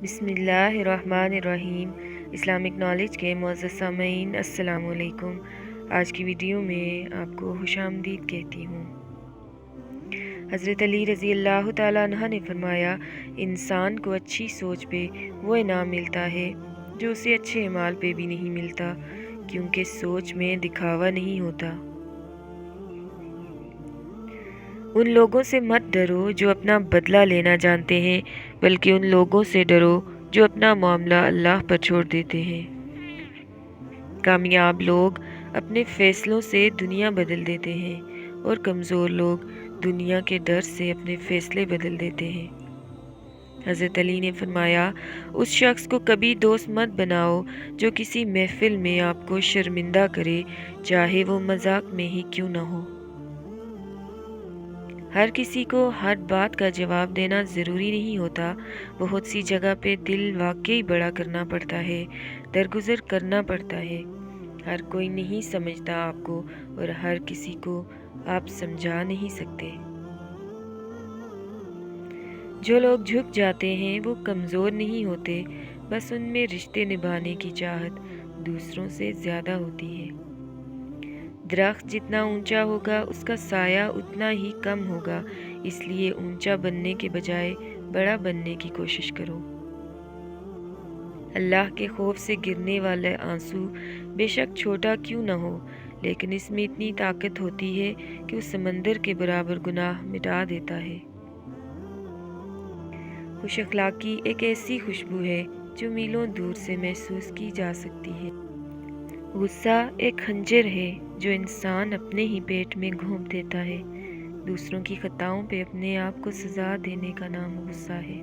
بسم اللہ الرحمن الرحیم۔ اسلامک نالج کے معزز سامعین السلام علیکم۔ آج کی ویڈیو میں آپ کو خوش آمدید کہتی ہوں۔ حضرت علی رضی اللہ تعالیٰ عنہ نے فرمایا، انسان کو اچھی سوچ پہ وہ انعام ملتا ہے جو اسے اچھے اعمال پہ بھی نہیں ملتا، کیونکہ سوچ میں دکھاوا نہیں ہوتا۔ ان لوگوں سے مت ڈرو جو اپنا بدلہ لینا جانتے ہیں، بلکہ ان لوگوں سے ڈرو جو اپنا معاملہ اللہ پر چھوڑ دیتے ہیں۔ کامیاب لوگ اپنے فیصلوں سے دنیا بدل دیتے ہیں اور کمزور لوگ دنیا کے ڈر سے اپنے فیصلے بدل دیتے ہیں۔ حضرت علی نے فرمایا، اس شخص کو کبھی دوست مت بناؤ جو کسی محفل میں آپ کو شرمندہ کرے، چاہے وہ مذاق میں ہی کیوں نہ ہو۔ ہر کسی کو ہر بات کا جواب دینا ضروری نہیں ہوتا۔ بہت سی جگہ پہ دل واقعی بڑا کرنا پڑتا ہے، درگزر کرنا پڑتا ہے۔ ہر کوئی نہیں سمجھتا آپ کو، اور ہر کسی کو آپ سمجھا نہیں سکتے۔ جو لوگ جھک جاتے ہیں وہ کمزور نہیں ہوتے، بس ان میں رشتے نبھانے کی چاہت دوسروں سے زیادہ ہوتی ہے۔ درخت جتنا اونچا ہوگا اس کا سایہ اتنا ہی کم ہوگا، اس لیے اونچا بننے کے بجائے بڑا بننے کی کوشش کرو۔ اللہ کے خوف سے گرنے والا آنسو بے شک چھوٹا کیوں نہ ہو، لیکن اس میں اتنی طاقت ہوتی ہے کہ وہ سمندر کے برابر گناہ مٹا دیتا ہے۔ خوش اخلاقی ایک ایسی خوشبو ہے جو میلوں دور سے محسوس کی جا سکتی ہے۔ غصہ ایک خنجر ہے جو انسان اپنے ہی پیٹ میں گھونپ دیتا ہے۔ دوسروں کی خطاؤں پہ اپنے آپ کو سزا دینے کا نام غصہ ہے۔